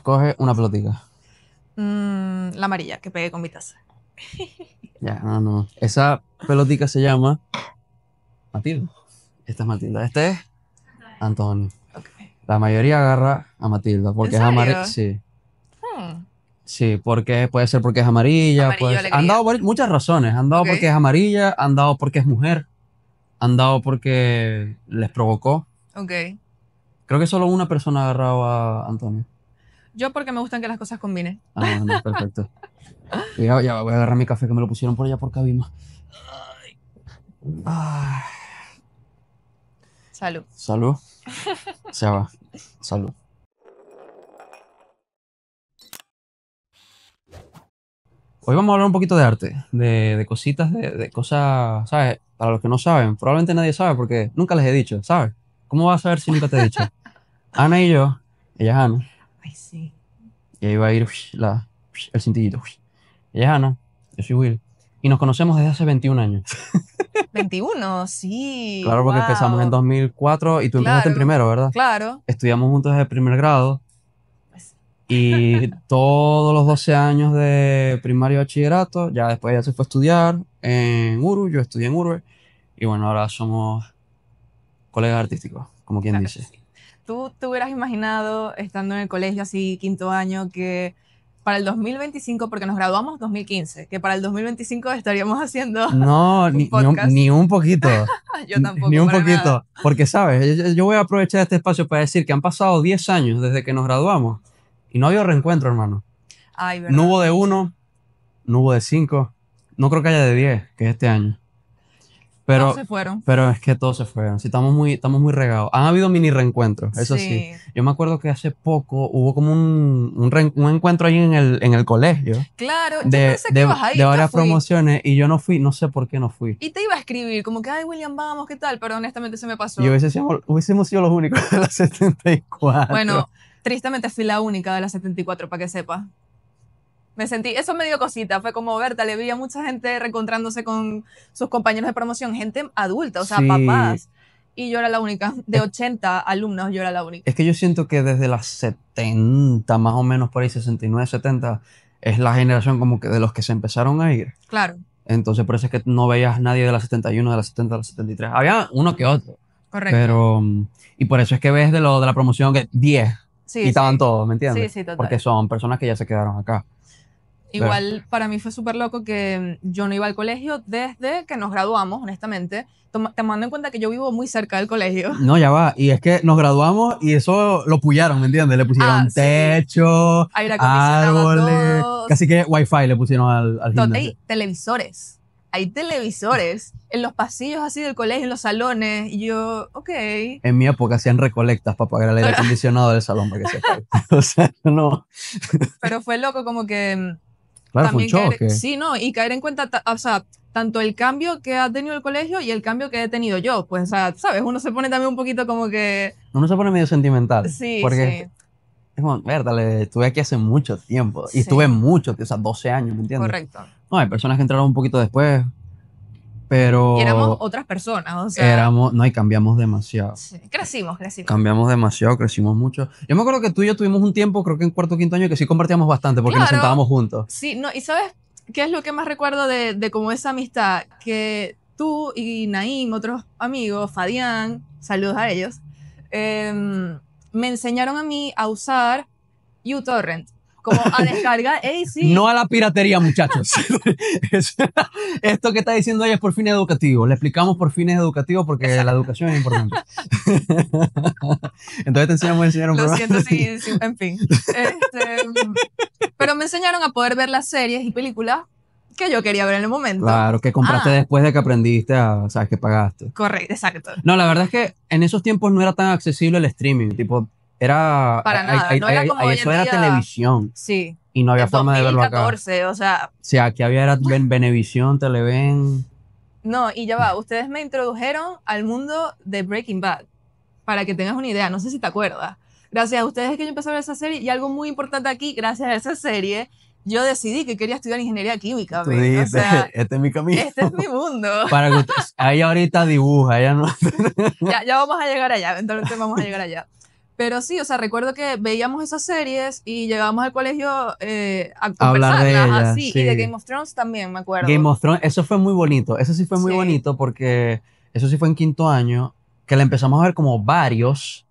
Escoge una pelotica. La amarilla, que pegué con mi taza. Ya, no. Esa pelotica se llama Matilda. Esta es Matilda. Este es Antonio. Okay. La mayoría agarra a Matilda porque ¿En es serio? amarilla. Sí. Hmm. Sí, porque puede ser porque es amarilla. Amarillo, Pues, alegría. han dado muchas razones. Han dado Ok. porque es amarilla, han dado porque es mujer, han dado porque les provocó. Ok. Creo que solo una persona ha agarrado a Antonio. Yo porque me gustan que las cosas combinen. Ah, bueno, perfecto. Ya voy a agarrar mi café que me lo pusieron por allá por Cabima. Ay. Salud. Salud. Se va. Salud. Hoy vamos a hablar un poquito de arte, de cositas, de cosas, ¿sabes? Para los que no saben, probablemente nadie sabe porque nunca les he dicho, ¿sabes? ¿Cómo vas a saber si nunca te he dicho? Ana y yo, ella es Ana, Ay, sí. y ahí va a ir el cintillito. Ella es Ana, yo soy Will, y nos conocemos desde hace 21 años. 21, sí. Claro, porque empezamos en 2004 y tú empezaste en Claro. primero, ¿verdad? Claro. Estudiamos juntos desde el primer grado Pues, y todos los 12 años de primaria y bachillerato, ya después ella se fue a estudiar en URU, yo estudié en URU, y bueno, ahora somos colegas artísticos, como quien claro, dice. sí. ¿Tú te hubieras imaginado, estando en el colegio así, quinto año, que para el 2025, porque nos graduamos 2015, que para el 2025 estaríamos haciendo No, un podcast? ni un poquito. Yo tampoco, Ni un para poquito. nada. Porque, ¿sabes? Yo voy a aprovechar este espacio para decir que han pasado 10 años desde que nos graduamos y no ha habido reencuentro, hermano. Ay, No verdad. hubo de 1, no hubo de 5, no creo que haya de 10, que es este año. Todos Pero, se fueron. pero es que todos se fueron. Sí, estamos muy regados. Han habido mini reencuentros, eso sí. Yo me acuerdo que hace poco hubo como un encuentro ahí en el colegio Claro, yo pensé que ibas a ir, de yo varias fui. promociones y yo no fui, no sé por qué no fui. Y te iba a escribir, como que, ay, William, vamos, ¿qué tal? Pero honestamente se me pasó. Y hubiésemos sido los únicos de las 74. Bueno, tristemente fui la única de las 74, para que sepas. Me sentí, eso me dio cosita, fue como, Berta, le vi a mucha gente reencontrándose con sus compañeros de promoción, gente adulta, o sea, Sí. papás. Y yo era la única, de 80 alumnos, yo era la única. Es que yo siento que desde las 70, más o menos por ahí, 69, 70, es la generación como que de los que se empezaron a ir. Claro. Entonces por eso es que no veías nadie de las 71, de las 70, de las 73. Había uno que otro. Correcto. Pero, y por eso es que ves de la promoción que 10 sí, y estaban sí. todos, ¿me entiendes? Sí, total. Porque son personas que ya se quedaron acá. Igual para mí fue súper loco que yo no iba al colegio desde que nos graduamos, honestamente, tomando en cuenta que yo vivo muy cerca del colegio. No, ya va. Y es que nos graduamos y eso lo puyaron, ¿me entiendes? Le pusieron techo, aire acondicionado, árboles, todo. casi que wifi le pusieron al gimnasio. Hay televisores. Hay televisores en los pasillos así del colegio, en los salones. Y yo, ok. En mi época hacían recolectas para pagar el aire acondicionado del salón para que se pague. O sea, no. Pero fue loco como que... Claro, fue un choque. Sí, ¿no? Y caer en cuenta, o sea, tanto el cambio que ha tenido el colegio y el cambio que he tenido yo. Pues, o sea, ¿sabes? Uno se pone también un poquito como que... Uno se pone medio sentimental. Sí, porque es como, verdad, estuve aquí hace mucho tiempo. Sí. Y estuve mucho, o sea, 12 años, ¿me entiendes? Correcto. No, hay personas que entraron un poquito después, pero... Y éramos otras personas, o sea... No, y cambiamos demasiado. Sí, crecimos. Cambiamos demasiado, crecimos mucho. Yo me acuerdo que tú y yo tuvimos un tiempo, creo que en cuarto o quinto año, que sí compartíamos bastante porque nos sentábamos juntos. Sí, no, y ¿sabes qué es lo que más recuerdo de como esa amistad? Que tú y Naim, otros amigos, Fadián, saludos a ellos, me enseñaron a mí a usar uTorrent, como a descargar, sí. No a la piratería, muchachos. Esto que está diciendo ella es por fines educativos. Le explicamos por fines educativos porque la educación es importante. Entonces te enseñamos a enseñar un programa. Lo siento, sí, en fin. Pero me enseñaron a poder ver las series y películas que yo quería ver en el momento. Claro, que compraste después de que aprendiste a, sabes, que pagaste. Correcto, exacto. No, la verdad es que en esos tiempos no era tan accesible el streaming, tipo, era... Para nada, no era como eso era televisión. Sí. Y no había forma de verlo acá. 2014, o sea... Sí, aquí había Venevisión, Televen... No, y ya va, ustedes me introdujeron al mundo de Breaking Bad, para que tengas una idea, no sé si te acuerdas. Gracias a ustedes es que yo empecé a ver esa serie, y algo muy importante aquí, gracias a esa serie, yo decidí que quería estudiar ingeniería química. Tú dijiste, o sea, este es mi camino. Este es mi mundo. Para que ella ahorita dibuja, ella no... ya vamos a llegar allá, eventualmente vamos a llegar allá. Pero sí, o sea, recuerdo que veíamos esas series y llegábamos al colegio a A hablar de conversarlas, ella, así. Y de sí. Game of Thrones también, me Game acuerdo. of Thrones, eso fue muy bonito. Eso sí fue muy Sí. bonito porque eso sí fue en quinto año, que la empezamos a ver como varios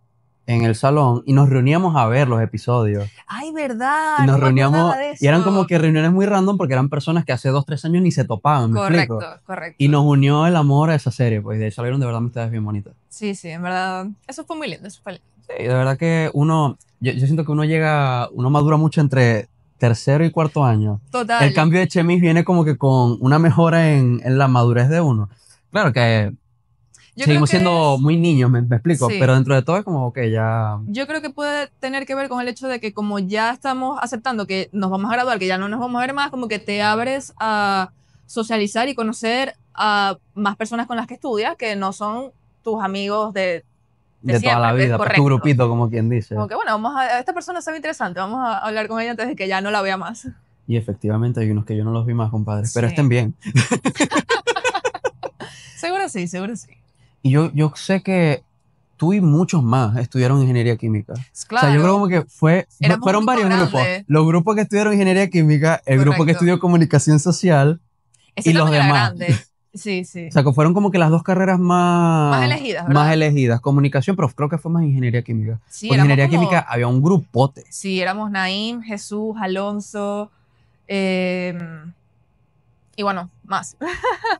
en el salón y nos reuníamos a ver los episodios. Ay, Y verdad, nos no me reuníamos, acordaba de y eran como eso. que reuniones muy random porque eran personas que hace 2, 3 años ni se topaban, me explico. Correcto, correcto. Y nos unió el amor a esa serie, pues y de ahí salieron de verdad amistades bien bonitas. Sí, sí, en verdad. Eso fue muy lindo, eso fue lindo. Sí, de verdad que yo siento que uno madura mucho entre tercero y cuarto año. El Total. cambio de chemis viene como que con una mejora en la madurez de uno. Claro que Yo creo seguimos que siendo es, muy niños, me explico, pero sí, dentro de todo es como que ya yo creo que puede tener que ver con el hecho de que como ya estamos aceptando que nos vamos a graduar, que ya no nos vamos a ver más, como que te abres a socializar y conocer a más personas con las que estudias que no son tus amigos de de toda la siempre, vida, pues tu correcto. grupito, como quien dice. Como que bueno, esta persona se ve interesante, vamos a hablar con ella antes de que ya no la vea más. Y efectivamente hay unos que yo no los vi más, compadre, pero estén Sí, bien. seguro sí, seguro sí. Y yo sé que tú y muchos más estudiaron ingeniería química. O sea, yo creo Claro, como que éramos un fueron grupo varios grupos. grande, Los grupos que estudiaron ingeniería química, el grupo que correcto. estudió comunicación social Ese y los también era demás. grande. Sí, O sí. sea, que fueron como que las dos carreras Más más, elegidas, más ¿verdad? elegidas. Comunicación, pero creo que fue más ingeniería química. Sí, Porque éramos ingeniería química como, había un grupote, sí, éramos Naim, Jesús, Alonso, eh, y bueno, más,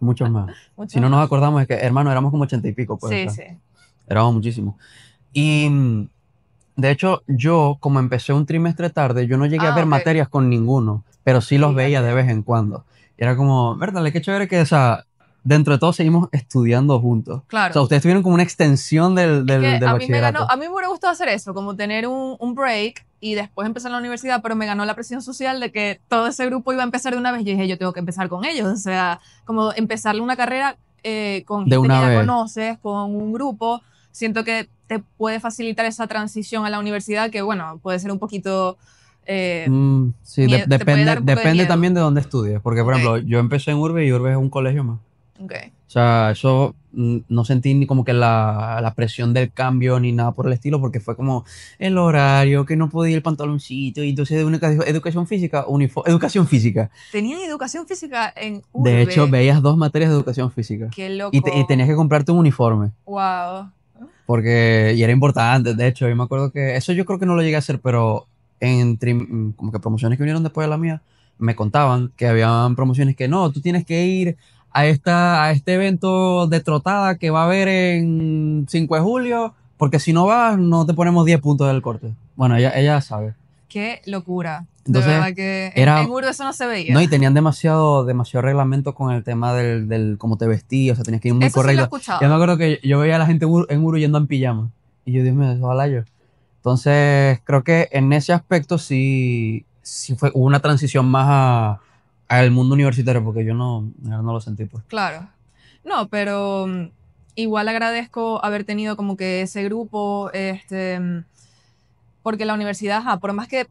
muchos más. Si muchos no nos más. acordamos es que, hermano, éramos como 80 y pico, pues, o Sí, sea, sí. éramos muchísimos. Y de hecho, yo, como empecé un trimestre tarde, yo no llegué a Ah, ver ok. materias con ninguno, pero sí los veía de Fíjate. vez en cuando. Y era como, verdad, qué chévere que, o sea, dentro de todo seguimos estudiando juntos. O sea, Claro. ustedes tuvieron como una extensión Es que del a mí me ganó, bachillerato. a mí me hubiera gustado hacer eso, como tener un break y después empezar la universidad, pero me ganó la presión social de que todo ese grupo iba a empezar de una vez. Yo dije, yo tengo que empezar con ellos, o sea, como empezarle una carrera con De gente que una ya vez. conoces, con un grupo, siento que te puede facilitar esa transición a la universidad que, bueno, puede ser un poquito, eh, Sí, te puede dar un poco de depende miedo. también de dónde estudies. Porque, por Ok, ejemplo, yo empecé en Urbe y Urbe es un colegio más. ok. O sea, eso no sentí ni como que la presión del cambio ni nada por el estilo, porque fue como el horario, que no podía ir el pantaloncito, y entonces de educación física, educación física. Tenían educación física en De hecho, Urbe, veías 2 materias de educación física. qué Y loco, tenías que comprarte un uniforme, wow. y era importante. De hecho, yo me acuerdo que eso yo creo que no lo llegué a hacer, pero como que promociones que vinieron después de la mía, me contaban que habían promociones que no, tú tienes que ir a este evento de trotada que va a haber en 5 de julio, porque si no vas, no te ponemos 10 puntos del corte. Bueno, ella sabe. Qué locura. De Entonces, verdad que era, en Urbe eso no se no, y veía. tenían demasiado reglamento con el tema del cómo te vestías, o sea, tenías que ir muy Eso sí lo he correcto. Yo me escuchado. acuerdo que yo veía a la gente en Uru yendo en pijama. Y yo, Dios mío, ojalá yo. Entonces, creo que en ese aspecto hubo una transición más al mundo universitario, porque yo no lo sentí, pues. Claro. No, pero igual agradezco haber tenido como que ese grupo, porque la universidad, ajá, por más que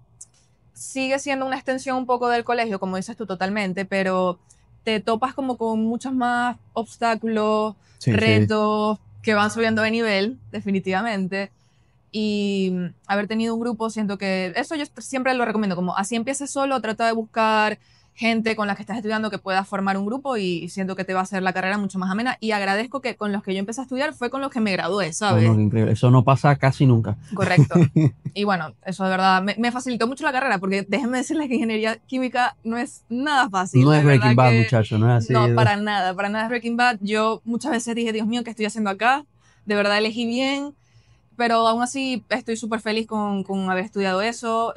sigue siendo una extensión un poco del colegio, como dices tú totalmente, pero te topas como con muchos más obstáculos, Sí, sí. retos que van subiendo de nivel, definitivamente. Y haber tenido un grupo, siento que eso yo siempre lo recomiendo, como así empieces solo, trata de buscar gente con la que estás estudiando que pueda formar un grupo y siento que te va a hacer la carrera mucho más amena. Y agradezco que con los que yo empecé a estudiar fue con los que me gradué, No, no, ¿sabes? qué increíble. Eso no pasa casi nunca. Correcto. Y bueno, eso de verdad me facilitó mucho la carrera, porque déjenme decirles que ingeniería química no es nada fácil, No es de Breaking verdad Bad, que muchacho, no es así. no, para nada es Breaking Bad. Yo muchas veces dije, Dios mío, ¿qué estoy haciendo acá? De verdad elegí bien, pero aún así estoy súper feliz con haber estudiado eso.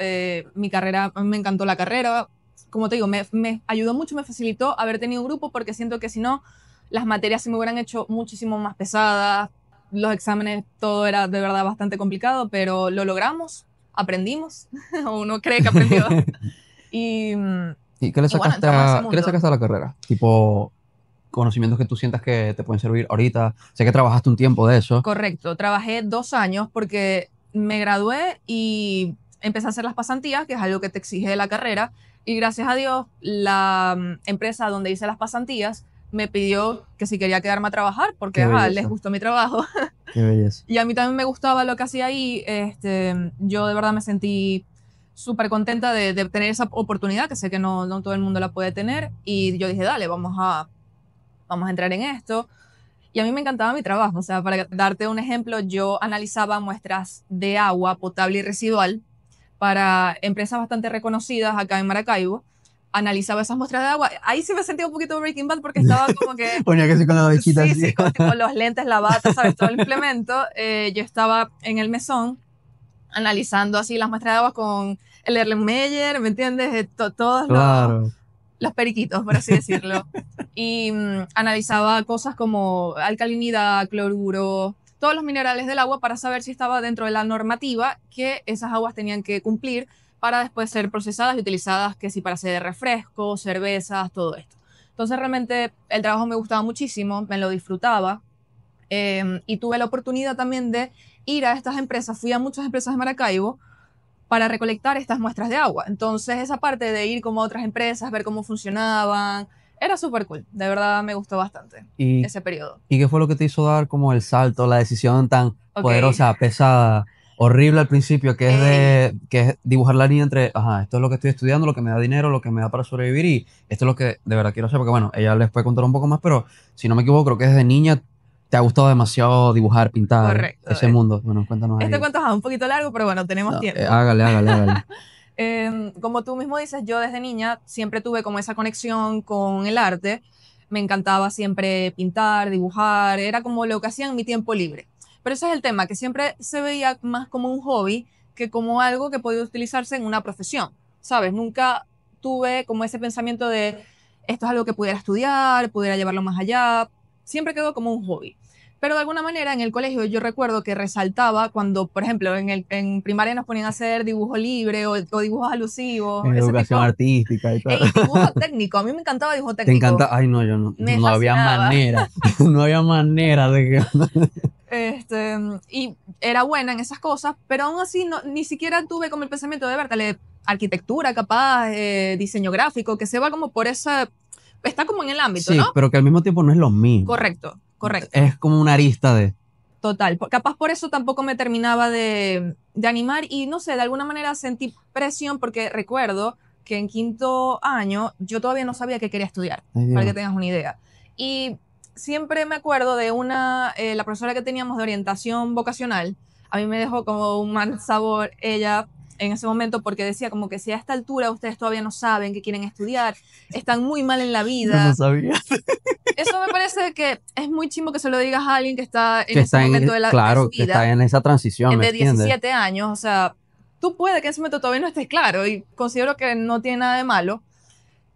Mi carrera, a mí me encantó la carrera. Como te digo, me ayudó mucho, me facilitó haber tenido un grupo, porque siento que si no, las materias se me hubieran hecho muchísimo más pesadas, los exámenes, todo era de verdad bastante complicado, pero lo logramos, aprendimos, o uno cree que aprendió. Y, ¿Y qué le y bueno, sacaste entramos a ese qué le mundo. sacaste a la carrera? Tipo, conocimientos que tú sientas que te pueden servir ahorita. Sé que trabajaste un tiempo de eso. Correcto, trabajé 2 años porque me gradué y empecé a hacer las pasantías, que es algo que te exige de la carrera, y gracias a Dios la empresa donde hice las pasantías me pidió que si quería quedarme a trabajar porque Qué ajá, les belleza. gustó mi trabajo. Qué belleza. Y a mí también me gustaba lo que hacía ahí. Yo de verdad me sentí súper contenta de tener esa oportunidad, que sé que no todo el mundo la puede tener. Y yo dije, dale, vamos a entrar en esto. Y a mí me encantaba mi trabajo. O sea, para darte un ejemplo, yo analizaba muestras de agua potable y residual para empresas bastante reconocidas acá en Maracaibo. Analizaba esas muestras de agua. Ahí sí me sentía un poquito Breaking Bad porque estaba como que... Ponía que sí con la ovejita Sí, así. sí, con tipo los lentes, la bata, ¿sabes? Todo el implemento. Yo estaba en el mesón analizando así las muestras de agua con el Erlenmeyer, ¿me entiendes? Todos Claro. los periquitos, por así decirlo. Y analizaba cosas como alcalinidad, cloruro, todos los minerales del agua para saber si estaba dentro de la normativa que esas aguas tenían que cumplir para después ser procesadas y utilizadas, que si para hacer refrescos, cervezas, todo esto. Entonces realmente el trabajo me gustaba muchísimo, me lo disfrutaba, y tuve la oportunidad también de ir a estas empresas, fui a muchas empresas de Maracaibo para recolectar estas muestras de agua. Entonces esa parte de ir como a otras empresas, ver cómo funcionaban, era súper cool. De verdad me gustó bastante ¿Y, ese periodo. ¿Y qué fue lo que te hizo dar como el salto, la decisión tan Ok, poderosa, pesada, horrible al principio, ey, que es dibujar la línea entre, ajá, esto es lo que estoy estudiando, lo que me da dinero, lo que me da para sobrevivir y esto es lo que de verdad quiero hacer? Porque bueno, ella les puede contar un poco más, pero si no me equivoco, creo que desde niña te ha gustado demasiado dibujar, pintar, correcto. ese mundo. Bueno, cuéntanos Este ahí. cuento es un poquito largo, pero bueno, tenemos No, tiempo. hágale, hágale, hágale. Como tú mismo dices, yo desde niña siempre tuve como esa conexión con el arte. Me encantaba siempre pintar, dibujar, era como lo que hacía en mi tiempo libre. Pero ese es el tema, que siempre se veía más como un hobby que como algo que podía utilizarse en una profesión, ¿sabes? Nunca tuve como ese pensamiento de esto es algo que pudiera estudiar, pudiera llevarlo más allá. Siempre quedó como un hobby. Pero de alguna manera en el colegio yo recuerdo que resaltaba cuando, por ejemplo, en primaria nos ponían a hacer dibujo libre o dibujos alusivos, En ese educación tipo. artística y todo. Y dibujo técnico, a mí me encantaba dibujo Te técnico, encanta. Ay, no, yo no, me no había fascinaba. manera. No había manera de que. Este, y era buena en esas cosas, pero aún así ni siquiera tuve como el pensamiento de ver arquitectura capaz, diseño gráfico, que se va como por esa, está como en el ámbito, ¿no? Sí, pero que al mismo tiempo no es lo mismo. Correcto, correcto. Es como una arista de. Total, capaz por eso tampoco me terminaba de animar y no sé, de alguna manera sentí presión porque recuerdo que en quinto año yo todavía no sabía qué quería estudiar, Ay, para que Dios. tengas una idea. Y siempre me acuerdo de la profesora que teníamos de orientación vocacional, a mí me dejó como un mal sabor ella en ese momento porque decía como que si a esta altura ustedes todavía no saben qué quieren estudiar, están muy mal en la Yo no vida. sabía. Eso me parece que es muy chimbo que se lo digas a alguien que está en Que ese está momento en. de su Claro, que está vida, en esa transición, ¿me de entiendes? 17 años. O sea, tú puedes que en ese momento todavía no estés claro y considero que no tiene nada de malo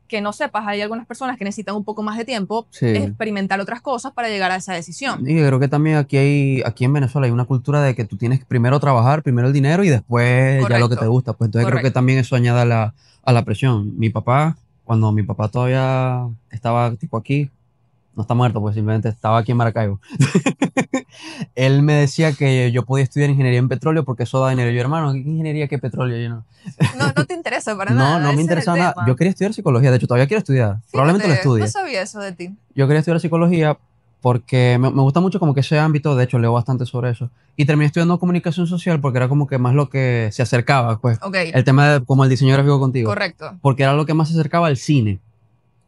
que no sepas. Hay algunas personas que necesitan un poco más de tiempo, Sí. experimentar otras cosas para llegar a esa decisión. Y creo que también aquí en Venezuela hay una cultura de que tú tienes que primero trabajar, primero el dinero y después ya lo que te Correcto, gusta. Pues entonces creo que correcto. también eso añade a la presión. Mi papá, cuando mi papá todavía estaba tipo aquí, no está muerto, pues simplemente estaba aquí en Maracaibo. Él me decía que yo podía estudiar ingeniería en petróleo porque eso da dinero. Yo, hermano, ¿qué ingeniería, qué petróleo? Yo no. No te interesa para No, nada, no me ese es el interesaba nada. Yo tema. quería estudiar psicología, de hecho, todavía quiero estudiar. Probablemente lo Fíjate, no estudie. sabía eso de ti. Yo quería estudiar psicología porque me gusta mucho como que ese ámbito, de hecho leo bastante sobre eso. Y terminé estudiando comunicación social porque era como que más lo que se acercaba, pues, Ok, el tema de como el diseño gráfico contigo, correcto, porque era lo que más se acercaba al cine.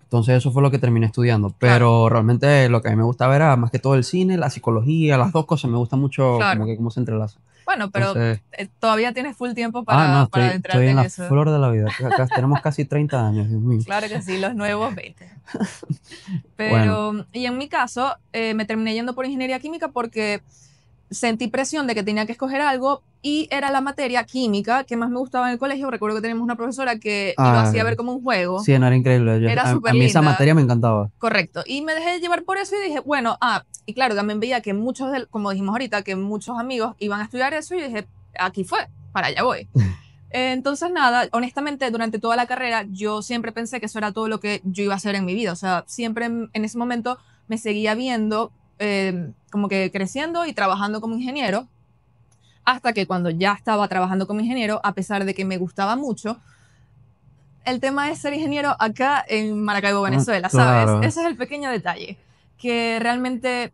Entonces eso fue lo que terminé estudiando, claro, pero realmente lo que a mí me gustaba era más que todo el cine, la psicología, las dos cosas me gustan mucho como claro. que cómo se entrelazan. Bueno, pero Entonces, todavía tienes full tiempo no, para estoy adentrarte en en la eso. flor de la vida. Acá tenemos casi 30 años, Dios mío. Claro que sí, los nuevos 20. Bueno, Pero, y en mi caso, me terminé yendo por ingeniería química porque sentí presión de que tenía que escoger algo y era la materia química que más me gustaba en el colegio. Recuerdo que teníamos una profesora que lo hacía ver como un juego. sí, no era increíble. Era A súper mí esa linda, materia me encantaba. correcto. Y me dejé llevar por eso y dije, bueno, y claro, también veía que muchos, como dijimos ahorita, que muchos amigos iban a estudiar eso y dije, aquí fue, para allá voy. Entonces, nada, honestamente, durante toda la carrera, yo siempre pensé que eso era todo lo que yo iba a hacer en mi vida. O sea, siempre en ese momento me seguía viendo como que creciendo y trabajando como ingeniero, hasta que cuando ya estaba trabajando como ingeniero, a pesar de que me gustaba mucho, el tema es ser ingeniero acá en Maracaibo, Venezuela, ¿sabes? Claro. Ese es el pequeño detalle, que realmente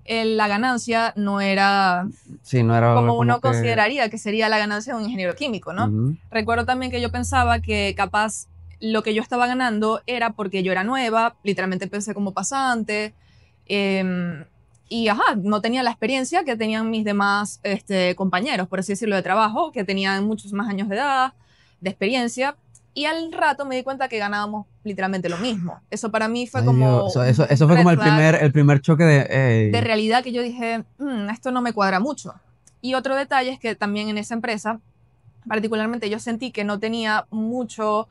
la ganancia no era Sí, no era como uno como que... consideraría que sería la ganancia de un ingeniero químico, ¿no? Ujú. Recuerdo también que yo pensaba que capaz lo que yo estaba ganando era porque yo era nueva, literalmente pensé como pasante, eh, y ajá, no tenía la experiencia que tenían mis demás compañeros, por así decirlo, de trabajo, que tenían muchos más años de edad, de experiencia, y al rato me di cuenta que ganábamos literalmente lo mismo. Eso para mí fue Ay, Dios, como eso un fue como red flag el primer choque de... de ey, realidad que yo dije, esto no me cuadra mucho. Y otro detalle es que también en esa empresa, particularmente yo sentí que no tenía mucha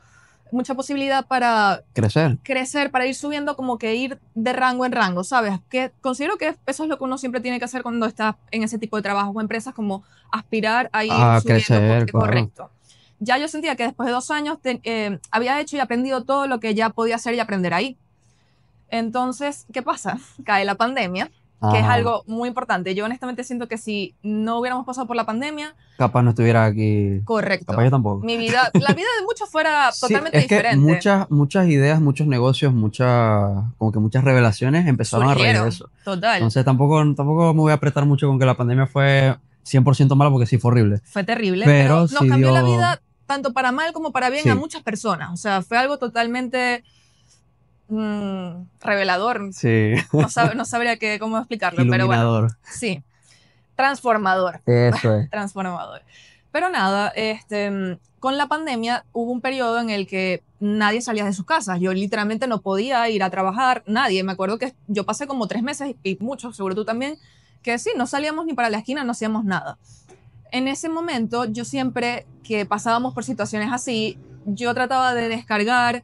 posibilidad para crecer. crecer, para ir subiendo, como que ir de rango en rango, ¿sabes? Que considero que eso es lo que uno siempre tiene que hacer cuando está en ese tipo de trabajos o empresas, como aspirar a ir A subiendo crecer, claro. correcto. Ya yo sentía que después de 2 años había hecho y aprendido todo lo que ya podía hacer y aprender ahí. Entonces, ¿qué pasa? Cae la pandemia, que es Ajá. algo muy importante. Yo honestamente siento que si no hubiéramos pasado por la pandemia, Capaz no estuviera aquí. Capaz yo correcto, tampoco. mi vida, la vida de muchos fuera Sí, totalmente es que diferente. muchas ideas, muchos negocios, como que muchas revelaciones empezaron a raíz de Surgieron, eso. total. Entonces tampoco me voy a apretar mucho con que la pandemia fue 100% mala porque sí fue horrible. Fue terrible, pero Pero nos sí cambió la dio, vida tanto para mal como para bien a sí, muchas personas. O sea, fue algo totalmente revelador. sí, No sabría cómo explicarlo, pero bueno, iluminador. sí, transformador. Eso es. Transformador. Pero nada, con la pandemia hubo un periodo en el que nadie salía de sus casas. Yo literalmente no podía ir a trabajar, nadie. Me acuerdo que yo pasé como 3 meses, y muchos, seguro tú también, que sí, no salíamos ni para la esquina, no hacíamos nada. En ese momento, yo siempre que pasábamos por situaciones así, yo trataba de descargar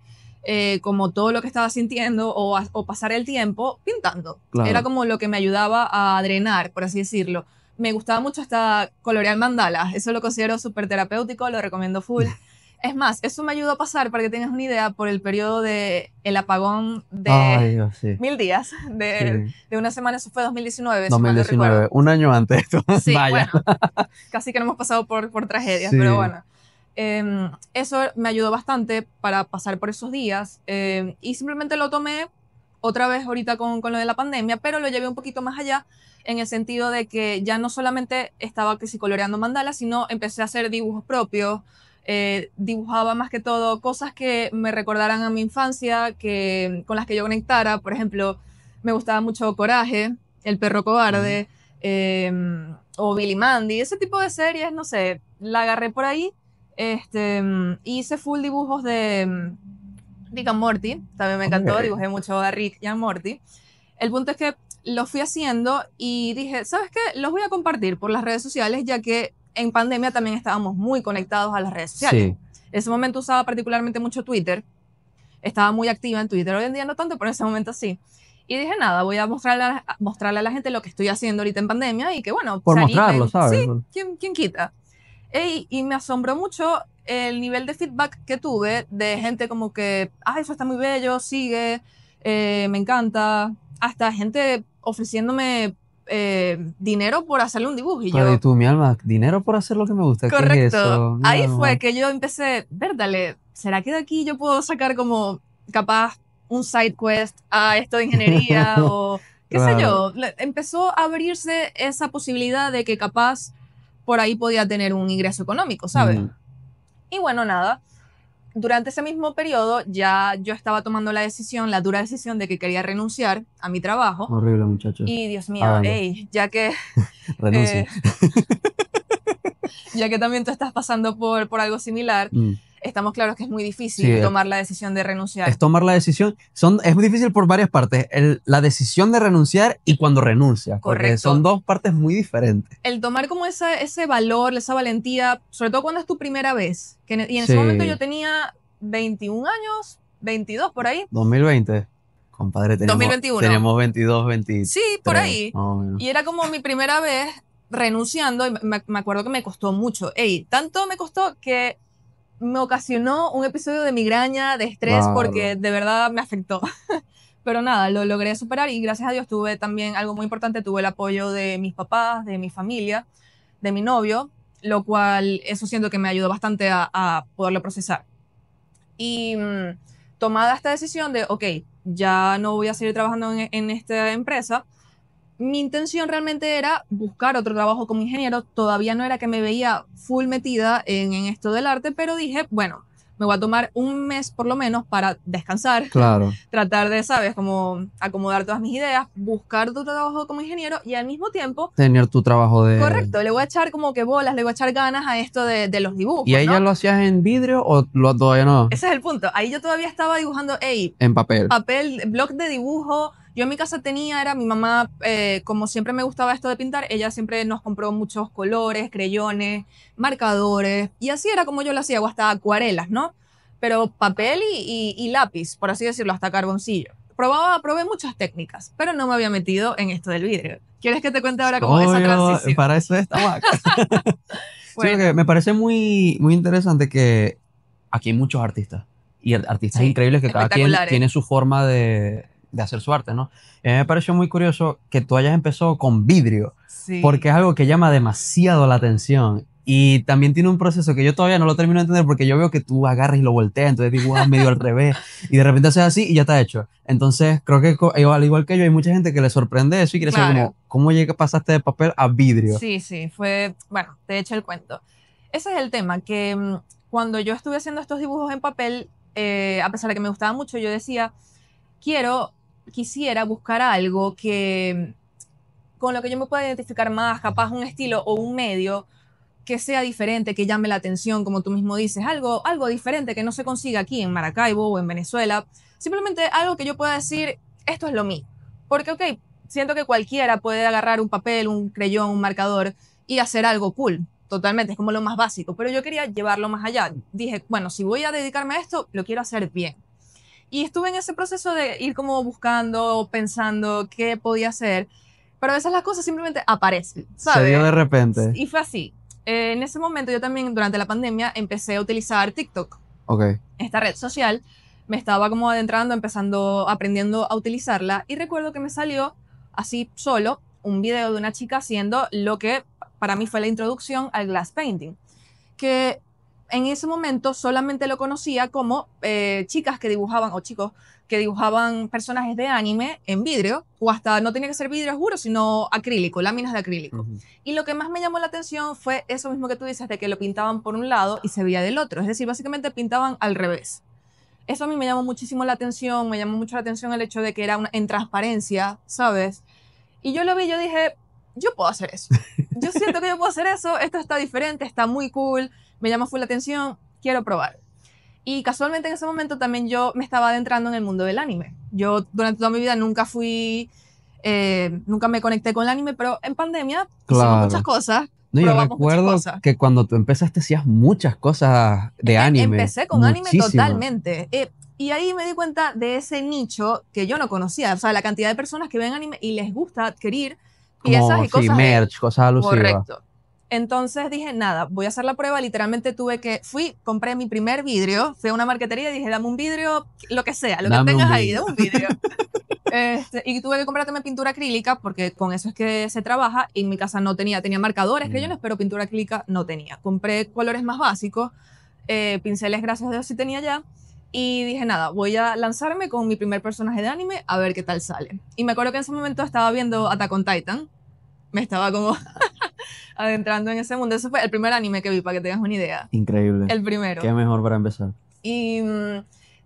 como todo lo que estaba sintiendo o pasar el tiempo pintando. Era Claro. como lo que me ayudaba a drenar, por así decirlo. Me gustaba mucho hasta colorear mandalas, eso lo considero súper terapéutico, lo recomiendo full. Es más, eso me ayudó a pasar, para que tengas una idea, por el periodo de el apagón de Ay, Dios, sí. 1000 días, Sí. de una semana, eso fue 2019, si mal no 2019, recuerdo. un año antes de esto. Sí, Vaya. bueno, casi que no hemos pasado por tragedias, pero Sí. bueno. Eso me ayudó bastante para pasar por esos días y simplemente lo tomé otra vez ahorita con lo de la pandemia, pero lo llevé un poquito más allá en el sentido de que ya no solamente estaba que si coloreando mandalas, sino empecé a hacer dibujos propios, dibujaba más que todo cosas que me recordaran a mi infancia, con las que yo conectara. Por ejemplo, me gustaba mucho Coraje, El perro Ujú. cobarde, o Billy Mandy, ese tipo de series, no sé, la agarré por ahí. Hice full dibujos de Rick and Morty, también me encantó, Ok. dibujé mucho a Rick y a Morty. El punto es que lo fui haciendo y dije, ¿sabes qué? Los voy a compartir por las redes sociales, ya que en pandemia también estábamos muy conectados a las redes sociales. Sí. En ese momento usaba particularmente mucho Twitter, estaba muy activa en Twitter, hoy en día no tanto, pero en ese momento sí. Y dije, nada, voy a mostrarle a la gente lo que estoy haciendo ahorita en pandemia y que, bueno, Por se mostrarlo, animen. Sí, ¿sabes? ¿quién quita? Y me asombró mucho el nivel de feedback que tuve de gente como que, ah, eso está muy bello, sigue, me encanta. Hasta gente ofreciéndome dinero por hacerle un dibujo. Y Pero y yo, tú, mi alma, dinero por hacer lo que me gusta, ¿qué es correcto. eso? Mi Ahí fue alma. que yo empecé, verdale, ¿será que de aquí yo puedo sacar como capaz un side quest a esto de ingeniería o qué sé Claro. yo? Empezó a abrirse esa posibilidad de que capaz por ahí podía tener un ingreso económico, ¿sabes? Mm, Y bueno, nada, durante ese mismo periodo ya yo estaba tomando la decisión, la dura decisión de que quería renunciar a mi trabajo. horrible, muchachos. Y Dios mío, Háganlo. hey, ya que Renuncien. eh, ya que también tú estás pasando por algo similar, Mm, estamos claros que es muy sí, difícil tomar la decisión de es renunciar. tomar la decisión. Es muy difícil por varias partes. La decisión de renunciar y cuando renuncias, porque son Correcto. dos partes muy diferentes. El tomar como ese valor, esa valentía, sobre todo cuando es tu primera vez. Y en ese momento yo Sí, tenía 21 años, 22 por ahí, 2020. Compadre, 2021. tenemos 22, Sí, por 23, ahí. más o menos. Y era como mi primera vez renunciando y me acuerdo que me costó mucho. Ey, tanto me costó que me ocasionó un episodio de migraña, de estrés, Claro. porque de verdad me afectó. Pero nada, lo logré superar y gracias a Dios tuve también algo muy importante, tuve el apoyo de mis papás, de mi familia, de mi novio, lo cual eso siento que me ayudó bastante a poderlo procesar. Y tomada esta decisión de, ok, ya no voy a seguir trabajando en esta empresa, mi intención realmente era buscar otro trabajo como ingeniero. Todavía no era que me veía full metida en esto del arte, pero dije, bueno, me voy a tomar un mes por lo menos para descansar, Claro. tratar de, ¿sabes? Como acomodar todas mis ideas, buscar otro trabajo como ingeniero y al mismo tiempo, Tener tu trabajo de... correcto, le voy a echar como que bolas, le voy a echar ganas a esto de los dibujos, ¿Y ahí ya ¿no? lo hacías en vidrio o todavía no? Ese es el punto. Ahí yo todavía estaba dibujando, hey, En papel. papel, blog de dibujo. Yo en mi casa tenía, era mi mamá, como siempre me gustaba esto de pintar, ella siempre nos compró muchos colores, creyones, marcadores, y así era como yo lo hacía, o hasta acuarelas, ¿no? Pero papel y lápiz, por así decirlo, hasta carboncillo. Probé muchas técnicas, pero no me había metido en esto del vidrio. ¿Quieres que te cuente ahora cómo esa Obvio, transición? para eso estamos acá. Sí, Bueno, porque me parece muy, muy interesante que aquí hay muchos artistas y artistas sí, increíbles que cada quien espectaculares. tiene su forma de hacer su arte, ¿no? Y a mí me pareció muy curioso que tú hayas empezado con vidrio, Sí, porque es algo que llama demasiado la atención y también tiene un proceso que yo todavía no lo termino de entender porque yo veo que tú agarras y lo volteas, entonces dibujas medio al revés y de repente haces así y ya está hecho. Entonces creo que al igual que yo hay mucha gente que le sorprende eso y quiere saber claro. como, ¿cómo pasaste de papel a vidrio? Sí, sí, fue, bueno, te echo el cuento. Ese es el tema, que cuando yo estuve haciendo estos dibujos en papel, a pesar de que me gustaba mucho, yo decía, quisiera buscar algo que con lo que yo me pueda identificar más, capaz un estilo o un medio que sea diferente, que llame la atención, como tú mismo dices, algo diferente que no se consiga aquí en Maracaibo o en Venezuela. Simplemente algo que yo pueda decir, esto es lo mío. Porque, ok, siento que cualquiera puede agarrar un papel, un creyón, un marcador y hacer algo cool. Totalmente, es como lo más básico. Pero yo quería llevarlo más allá. Dije, bueno, si voy a dedicarme a esto, lo quiero hacer bien. Y estuve en ese proceso de ir como buscando, pensando qué podía hacer. Pero a veces las cosas simplemente aparecen, Se dio ¿sabes? de repente. Y fue así. En ese momento yo también durante la pandemia empecé a utilizar TikTok, Ok. esta red social. Me estaba como adentrando, empezando, aprendiendo a utilizarla y recuerdo que me salió así solo un video de una chica haciendo lo que para mí fue la introducción al glass painting, que en ese momento solamente lo conocía como chicas que dibujaban, o chicos que dibujaban personajes de anime en vidrio, o hasta no tenía que ser vidrio, juro, sino acrílico, láminas de acrílico. Ujú. Y lo que más me llamó la atención fue eso mismo que tú dices, de que lo pintaban por un lado y se veía del otro, es decir, básicamente pintaban al revés. Eso a mí me llamó muchísimo la atención, me llamó mucho la atención el hecho de que era en transparencia, ¿sabes? Y yo lo vi, yo dije, yo puedo hacer eso. Yo siento que yo puedo hacer eso, esto está diferente, está muy cool, me llama full la atención, quiero probar. Y casualmente en ese momento también yo me estaba adentrando en el mundo del anime. Yo durante toda mi vida nunca me conecté con el anime, pero en pandemia hicimos muchas Claro. cosas, No, yo probamos muchas recuerdo cosas. que cuando tú empezaste hacías muchas cosas Es de que anime, empecé con anime muchísimas. totalmente. Y ahí me di cuenta de ese nicho que yo no conocía. O sea, la cantidad de personas que ven anime y les gusta adquirir piezas Como, y sí, cosas de... merch, cosas alusivas. Correcto. Entonces dije, nada, voy a hacer la prueba. Literalmente compré mi primer vidrio, fui a una marquetería y dije, dame un vidrio, lo que sea, lo que Dame un tengas ahí, vídeo. dame un vidrio. Y tuve que comprarme pintura acrílica porque con eso es que se trabaja. Y en mi casa no tenía marcadores, creyones, pero pintura acrílica no tenía. Compré colores más básicos, pinceles, gracias a Dios sí tenía ya. Y dije, nada, voy a lanzarme con mi primer personaje de anime a ver qué tal sale. Y me acuerdo que en ese momento estaba viendo Attack on Titan. Me estaba como adentrando en ese mundo. Ese fue el primer anime que vi, para que tengas una idea. Increíble. El primero. Qué mejor para empezar. Y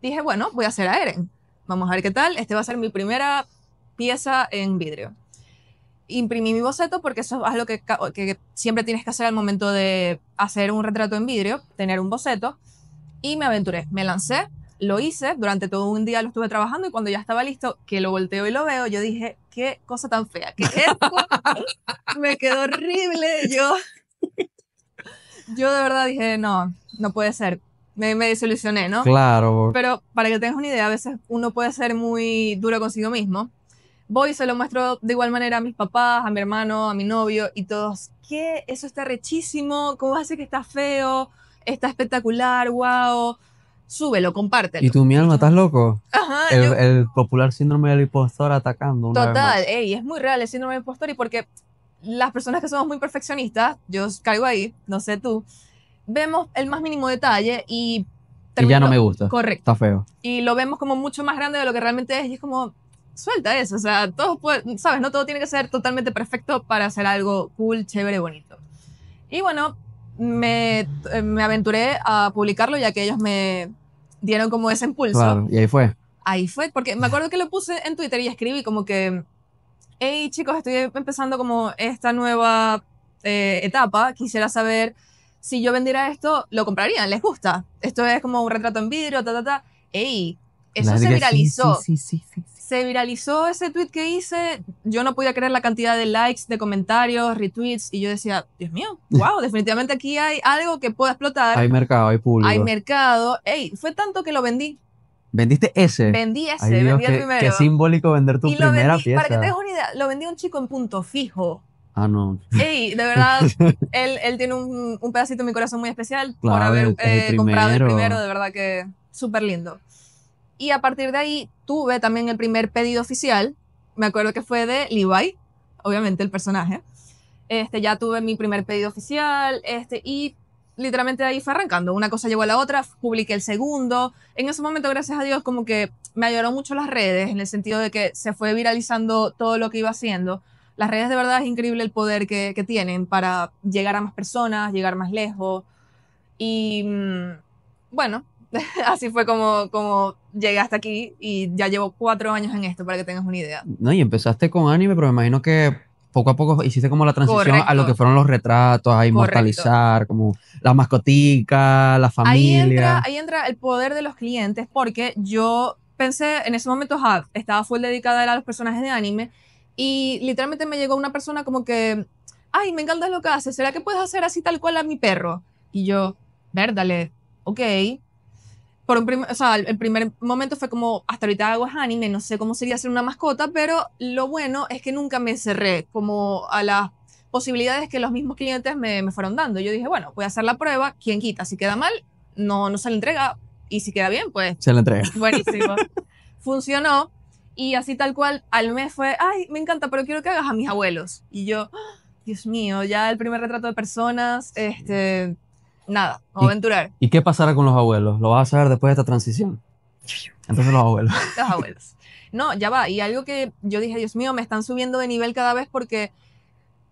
dije, bueno, voy a hacer a Eren. Vamos a ver qué tal. Este va a ser mi primera pieza en vidrio. Imprimí mi boceto porque eso es algo que siempre tienes que hacer al momento de hacer un retrato en vidrio, tener un boceto. Y me aventuré, me lancé, lo hice, durante todo un día lo estuve trabajando y cuando ya estaba listo, que lo volteo y lo veo, yo dije, qué cosa tan fea, ¿qué es esto? Me quedó horrible, yo de verdad dije, no, no puede ser, me desilusioné, ¿no? Claro. Pero para que tengas una idea, a veces uno puede ser muy duro consigo mismo. Voy y se lo muestro de igual manera a mis papás, a mi hermano, a mi novio y todos, ¿qué? Eso está rechísimo, ¿cómo hace que está feo? Está espectacular, wow. Súbelo, ¿Y compártelo. tú, mi alma, estás loco? Ajá, El popular síndrome del impostor atacando una vez total, más. ey, es muy real el síndrome de impostor y porque las personas que somos muy perfeccionistas, yo caigo ahí, no sé tú, vemos el más mínimo detalle y Y ya no termino, me gusta. correcto, Está feo. y lo vemos como mucho más grande de lo que realmente es y es como, suelta eso, o sea, todo puede, sabes, no todo tiene que ser totalmente perfecto para hacer algo cool, chévere, bonito. Y bueno, me aventuré a publicarlo ya que ellos me dieron como ese impulso. Claro, y ahí fue. Ahí fue, porque me acuerdo que lo puse en Twitter y escribí como que, hey chicos, estoy empezando como esta nueva etapa, quisiera saber si yo vendiera esto, ¿lo comprarían? ¿Les gusta? Esto es como un retrato en vidrio, Ey, eso La se gente que viralizó. sí. Se viralizó ese tweet que hice, yo no podía creer la cantidad de likes, de comentarios, retweets, y yo decía, Dios mío, wow, definitivamente aquí hay algo que pueda explotar, Hay mercado, hay público. hay mercado. Ey, fue tanto que lo vendí. ¿Vendiste ese? Vendí ese, Ay, Dios, vendí el primero. qué simbólico vender tu Y lo primera vendí, pieza. para que te des una idea, lo vendí a un chico en Punto Fijo. Ah, no. Ey, de verdad, él tiene un pedacito en mi corazón muy especial por Claro, haber es el comprado el primero. primero, de verdad que súper lindo. Y a partir de ahí tuve también el primer pedido oficial, me acuerdo que fue de Levi, obviamente el personaje. Ya tuve mi primer pedido oficial, y literalmente ahí fue arrancando, una cosa llevó a la otra, publiqué el segundo. En ese momento, gracias a Dios, como que me ayudaron mucho las redes, en el sentido de que se fue viralizando todo lo que iba haciendo. Las redes de verdad es increíble el poder que tienen para llegar a más personas, llegar más lejos. Y bueno, así fue como llegué hasta aquí y ya llevo 4 años en esto, para que tengas una idea. No, y empezaste con anime, pero me imagino que poco a poco hiciste como la transición Correcto. a lo que fueron los retratos, a inmortalizar, como la mascotica, la familia. Ahí entra el poder de los clientes, porque yo pensé, en ese momento estaba full dedicada a los personajes de anime, y literalmente me llegó una persona como que, ay, me encanta lo que haces, ¿será que puedes hacer así tal cual a mi perro? Y yo, dale, ok. O sea, el primer momento fue como, hasta ahorita hago es anime, no sé cómo sería ser una mascota, pero lo bueno es que nunca me cerré como a las posibilidades que los mismos clientes me fueron dando. Yo dije, bueno, voy a hacer la prueba, ¿quién quita? Si queda mal, no se le entrega, y si queda bien, pues Se la entrega. buenísimo. Funcionó, y así tal cual, al mes fue, ay, me encanta, pero quiero que hagas a mis abuelos. Y yo, ¡ah! Dios mío, ya el primer retrato de personas, nada, vamos a aventurar. ¿Y qué pasará con los abuelos? Lo vas a saber después de esta transición. Entonces los abuelos. Los abuelos. No, ya va. Y algo que yo dije, Dios mío, me están subiendo de nivel cada vez, porque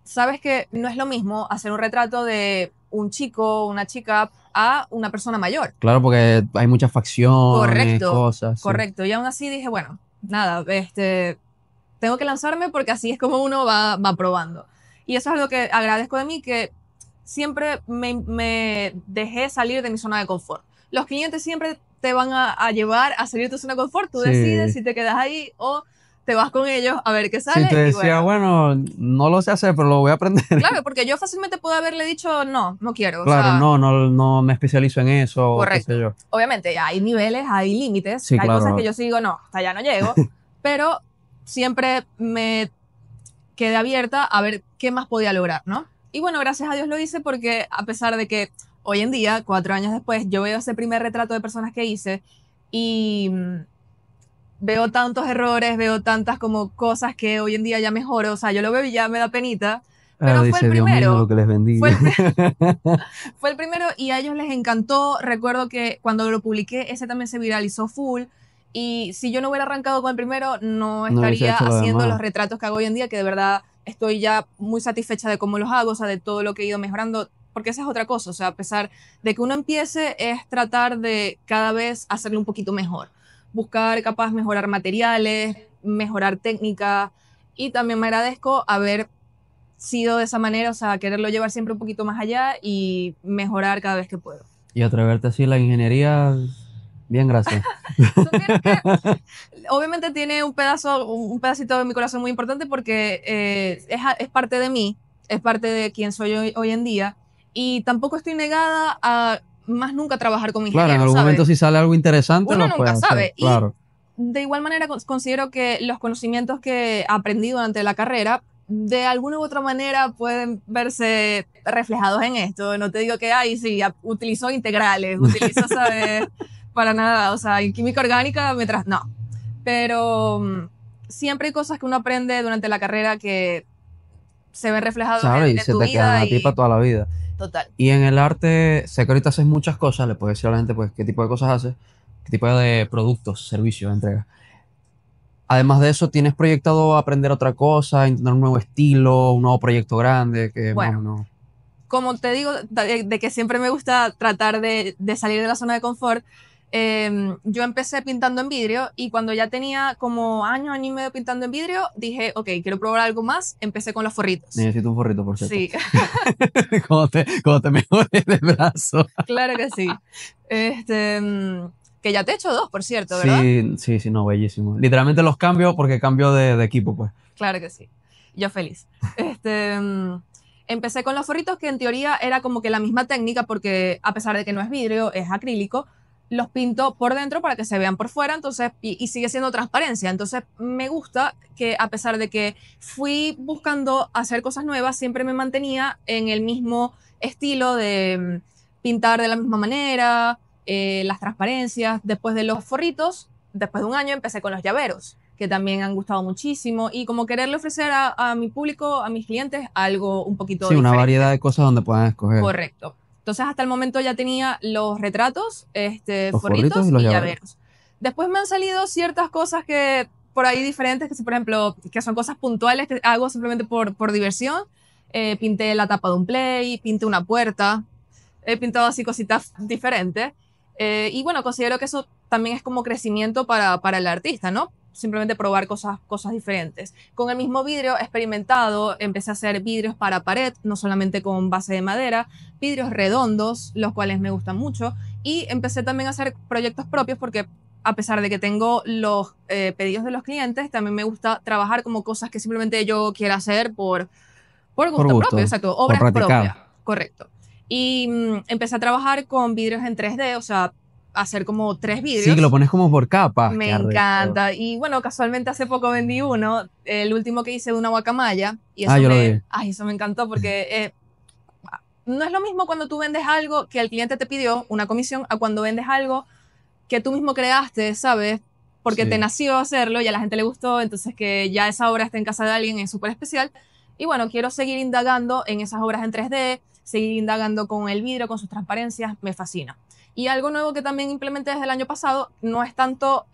sabes que no es lo mismo hacer un retrato de un chico, una chica, a una persona mayor. Claro, porque hay muchas facciones, Correcto, cosas. correcto. Y aún así dije, bueno, nada, tengo que lanzarme, porque así es como uno va probando. Y eso es algo que agradezco de mí, que siempre me dejé salir de mi zona de confort. Los clientes siempre te van a llevar a salir de tu zona de confort. Tú Sí. decides si te quedas ahí o te vas con ellos a ver qué sale. Sí, te y decía, bueno, no lo sé hacer, pero lo voy a aprender. Claro, porque yo fácilmente pude haberle dicho, no quiero. Claro, o sea, no me especializo en eso, o qué correcto. sé yo. Obviamente hay niveles, hay límites, Sí, hay claro. cosas que yo sigo, no, hasta allá no llego, pero siempre me quedé abierta a ver qué más podía lograr, ¿no? Y bueno, gracias a Dios lo hice, porque a pesar de que hoy en día, 4 años después, yo veo ese primer retrato de personas que hice y veo tantos errores, veo tantas como cosas que hoy en día ya mejoro, o sea, yo lo veo y ya me da penita, pero fue dice, el Dios mío, primero. lo que les vendí. Fue el primero y a ellos les encantó. Recuerdo que cuando lo publiqué, ese también se viralizó full. Y si yo no hubiera arrancado con el primero, no hubiese estaría hecho lo haciendo demás. los retratos que hago hoy en día, que de verdad estoy ya muy satisfecha de cómo los hago, o sea, de todo lo que he ido mejorando. Porque esa es otra cosa, o sea, a pesar de que uno empiece, es tratar de cada vez hacerlo un poquito mejor. Buscar, capaz, mejorar materiales, mejorar técnica. Y también me agradezco haber sido de esa manera, o sea, quererlo llevar siempre un poquito más allá y mejorar cada vez que puedo. Y atreverte así, la ingeniería, bien, gracias. Supieras que obviamente tiene un pedacito de mi corazón muy importante, porque es parte de mí, es parte de quien soy hoy en día, y tampoco estoy negada a más nunca trabajar con ingenieros. Claro, en algún ¿sabes? momento si sale algo interesante, Uno lo nunca puedes sabe. hacer, claro. Y de igual manera considero que los conocimientos que aprendí durante la carrera, de alguna u otra manera pueden verse reflejados en esto. No te digo que, ay, sí, utilizo integrales, utilizo, ¿sabes? Para nada, o sea, en química orgánica, no. Pero siempre hay cosas que uno aprende durante la carrera que se ven reflejados ¿Sabes? en Y se tu te quedan vida. a ti para toda la vida. Total. Y en el arte, sé que ahorita haces muchas cosas, le puedes decir a la gente, pues, qué tipo de cosas haces, qué tipo de productos, servicios, entregas. Además de eso, ¿tienes proyectado aprender otra cosa, intentar un nuevo estilo, un nuevo proyecto grande? Que más o Bueno, menos... como te digo, de que siempre me gusta tratar de salir de la zona de confort, yo empecé pintando en vidrio y cuando ya tenía como año y medio pintando en vidrio, dije, ok, quiero probar algo más, empecé con los forritos. Necesito un forrito, por cierto. Sí, Cuando te mejores de brazo. claro que sí. Que ya te he hecho dos, por cierto, ¿verdad? Sí, sí, sí, no, bellísimo. Literalmente los cambio porque cambio de equipo, pues. Claro que sí. Yo feliz. Empecé con los forritos, que en teoría era como que la misma técnica, porque a pesar de que no es vidrio, es acrílico, los pinto por dentro para que se vean por fuera, entonces, y sigue siendo transparencia. Entonces, me gusta que a pesar de que fui buscando hacer cosas nuevas, siempre me mantenía en el mismo estilo de pintar de la misma manera, las transparencias. Después de los forritos, después de un año, empecé con los llaveros, que también han gustado muchísimo, y como quererle ofrecer a mi público, a mis clientes, algo un poquito Sí, una variedad diferente. de cosas donde puedan escoger Correcto. Entonces, hasta el momento ya tenía los retratos, los forritos y forritos los y llaveros. llaveros. Después me han salido ciertas cosas que por ahí diferentes, que por ejemplo, que son cosas puntuales que hago simplemente por diversión. Pinté la tapa de un play, pinté una puerta, he pintado así cositas diferentes. Y bueno, considero que eso también es como crecimiento para el artista, ¿no? Simplemente probar cosas diferentes. Con el mismo vidrio experimentado, empecé a hacer vidrios para pared, no solamente con base de madera, vidrios redondos, los cuales me gustan mucho. Y empecé también a hacer proyectos propios porque a pesar de que tengo los pedidos de los clientes, también me gusta trabajar como cosas que simplemente yo quiera hacer por Por gusto propio, gusto, exacto, por obras propias, practicar. correcto. Y empecé a trabajar con vidrios en 3D, o sea, hacer como 3 Sí, que lo vidrios. pones como por capas. Me Qué arrecho. encanta. Y bueno, casualmente hace poco vendí uno, el último que hice de una guacamaya, y Ah, yo lo vi. eso me encantó porque no es lo mismo cuando tú vendes algo que el cliente te pidió una comisión a cuando vendes algo que tú mismo creaste, ¿sabes? Porque te Sí. nació hacerlo y a la gente le gustó, entonces que ya esa obra esté en casa de alguien es súper especial. Y bueno, quiero seguir indagando en esas obras en 3D, seguir indagando con el vidrio, con sus transparencias, me fascina. Y algo nuevo que también implementé desde el año pasado no es tanto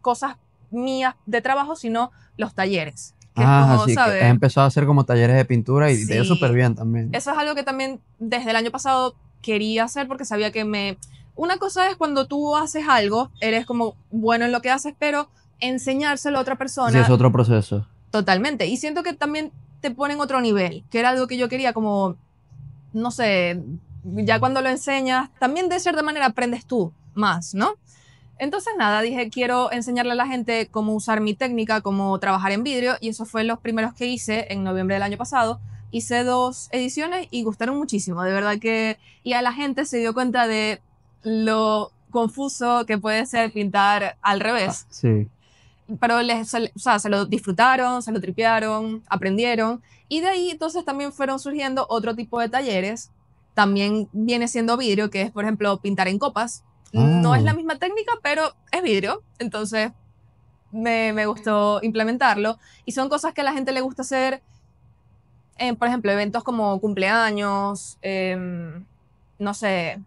cosas mías de trabajo, sino los talleres, que es Ah, como, así que has ¿sabes? empezado a hacer como talleres de pintura y te dio súper Sí, bien también. eso es algo que también desde el año pasado quería hacer porque sabía que me... Una cosa es cuando tú haces algo, eres como bueno en lo que haces, pero enseñárselo a otra Sí, es persona otro proceso. totalmente. Y siento que también te pone en otro nivel, que era algo que yo quería como, no sé, ya cuando lo enseñas, también de cierta manera aprendes tú más, ¿no? Entonces nada, dije, quiero enseñarle a la gente cómo usar mi técnica, cómo trabajar en vidrio, y eso fue los primeros que hice en noviembre del año pasado. Hice 2 ediciones y gustaron muchísimo, de verdad que... Y a la gente se dio cuenta de lo confuso que puede ser pintar al Ah, revés. sí. Pero o sea, se lo disfrutaron, se lo tripearon, aprendieron. Y de ahí entonces también fueron surgiendo otro tipo de talleres. También viene siendo vidrio, que es, por ejemplo, pintar en copas. No es la Ah, misma técnica, pero es vidrio. Entonces me gustó implementarlo. Y son cosas que a la gente le gusta hacer en, por ejemplo, eventos como cumpleaños, no sé,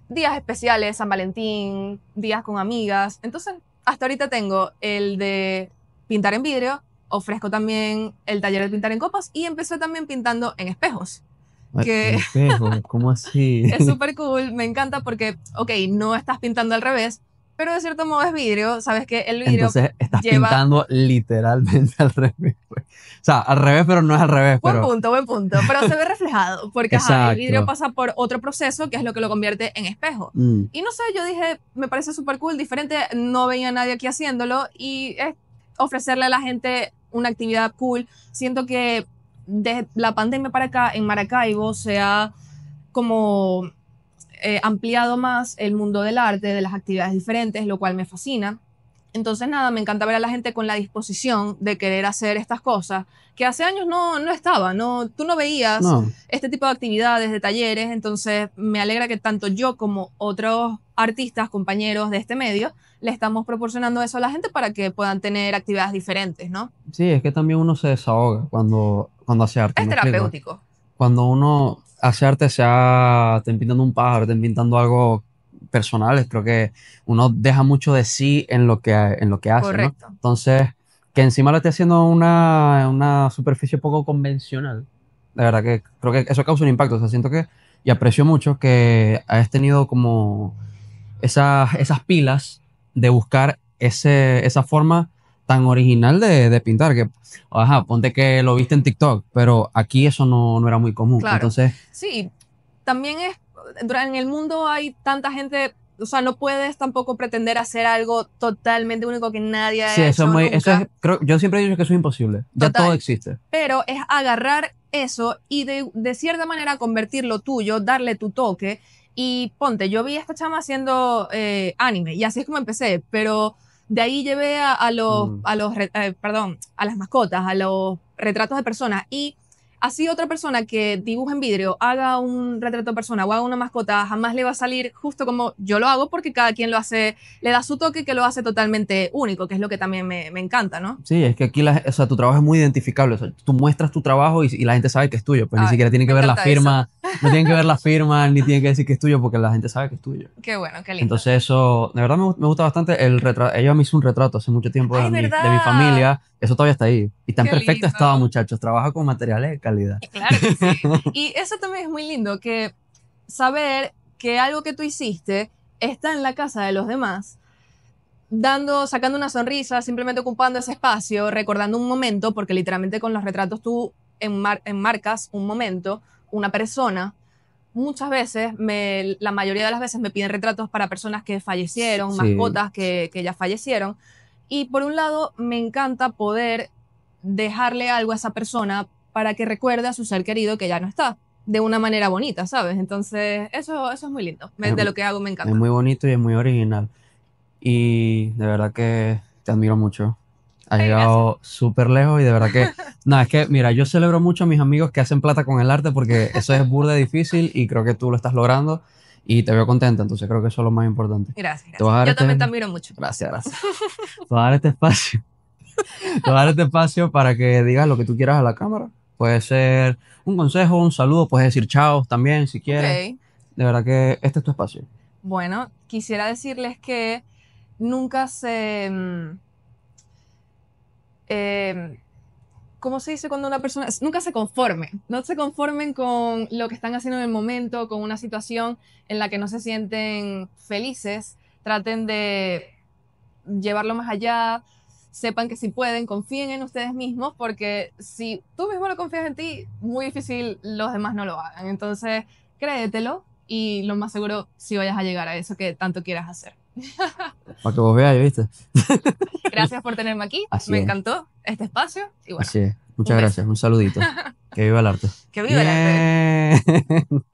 días especiales, San Valentín, días con amigas. Entonces, hasta ahorita tengo el de pintar en vidrio, ofrezco también el taller de pintar en copas y empecé también pintando en espejos, en que espejo, ¿cómo así? es súper cool, me encanta porque, ok, no estás pintando al revés, pero de cierto modo es vidrio, sabes que el vidrio Entonces estás lleva... pintando literalmente al revés, pues. O sea, al revés, pero no es al revés, pero Buen punto, pero se ve reflejado, porque ajá, el vidrio exacto. pasa por otro proceso que es lo que lo convierte en espejo. Mm. Y no sé, yo dije, me parece súper cool, diferente, no veía a nadie aquí haciéndolo y es ofrecerle a la gente una actividad cool. Siento que desde la pandemia para acá en Maracaibo se ha como ampliado más el mundo del arte, de las actividades diferentes, lo cual me fascina. Entonces, nada, me encanta ver a la gente con la disposición de querer hacer estas cosas que hace años no estaba, no, tú no veías No, este tipo de actividades, de talleres, entonces me alegra que tanto yo como otros artistas, compañeros de este medio, le estamos proporcionando eso a la gente para que puedan tener actividades diferentes, ¿no? sí, es que también uno se desahoga cuando hace arte, Es ¿me explico? terapéutico. Cuando uno hace arte, sea te pintando un pájaro, te pintando algo, personales. Creo que uno deja mucho de sí en lo que hace, ¿no? Correcto. Entonces, que encima lo esté haciendo una superficie poco convencional, de verdad que creo que eso causa un impacto. O sea, siento que, y aprecio mucho que hayas tenido como esas pilas de buscar esa forma tan original de pintar, que, ajá, ponte que lo viste en TikTok, pero aquí eso no era muy común. Claro. Entonces, Sí, también en el mundo hay tanta gente, o sea, no puedes tampoco pretender hacer algo totalmente único que nadie sí, haya hecho nunca. yo siempre he dicho que eso es imposible. Ya todo Total. existe. Pero es agarrar eso y de cierta manera convertirlo tuyo, darle tu toque. Y ponte, yo vi a esta chama haciendo anime y así es como empecé, pero de ahí llevé a las mascotas, a los retratos de personas y así otra persona que dibuja en vidrio, haga un retrato de persona o haga una mascota, jamás le va a salir justo como yo lo hago porque cada quien lo hace, le da su toque que lo hace totalmente único, que es lo que también me encanta, ¿no? Sí, es que aquí o sea, tu trabajo es muy identificable. O sea, tú muestras tu trabajo y la gente sabe que es tuyo. Pues ni Ay, siquiera tienen que me ver la encanta eso. firma, no tienen que ver la firma, ni tienen que decir que es tuyo, porque la gente sabe que es tuyo. Qué bueno, qué lindo. Entonces eso, de verdad me gusta bastante el retrato. Ella me hizo un retrato hace mucho tiempo Ay, de mi ¿verdad? familia. Eso todavía está ahí. Y está en Qué perfecto lindo. estado, muchachos. Trabaja con materiales de calidad. Claro que sí. Y eso también es muy lindo, que saber que algo que tú hiciste está en la casa de los demás, sacando una sonrisa, simplemente ocupando ese espacio, recordando un momento, porque literalmente con los retratos tú enmarcas un momento, una persona. Muchas veces, la mayoría de las veces me piden retratos para personas que fallecieron, Sí, mascotas que ya fallecieron. Y por un lado, me encanta poder dejarle algo a esa persona para que recuerde a su ser querido que ya no está, de una manera bonita, ¿sabes? Entonces, eso es muy lindo. es, De lo que hago me es encanta. muy bonito y es muy original. Y de verdad que te admiro mucho. Has Ay, gracias. llegado súper lejos y de verdad que, nada, es que, mira, yo celebro mucho a mis amigos que hacen plata con el arte porque eso es burda difícil y creo que tú lo estás logrando y te veo contenta, entonces creo que eso es lo más importante. Gracias, Te voy a gracias. dar Yo también te este, admiro mucho. gracias, gracias. Te voy a dar este espacio, te voy a dar este espacio para que digas lo que tú quieras a la cámara. Puede ser un consejo, un saludo, puedes decir chao también si quieres. Ok. De verdad que este es tu espacio. Bueno, quisiera decirles que nunca eh, ¿cómo se dice cuando una persona nunca se conforme? No se conformen con lo que están haciendo en el momento, con una situación en la que no se sienten felices. Traten de llevarlo más allá. Sepan que si pueden, confíen en ustedes mismos, porque si tú mismo no confías en ti, muy difícil los demás no lo hagan. Entonces, créetelo y lo más seguro si vayas a llegar a eso que tanto quieras hacer. Para que vos veáis, ¿viste? Gracias por tenerme aquí. Así Me es. encantó este espacio y bueno, Así es. un Muchas beso. gracias. Un saludito. Que viva el arte. Que viva el arte. Bien.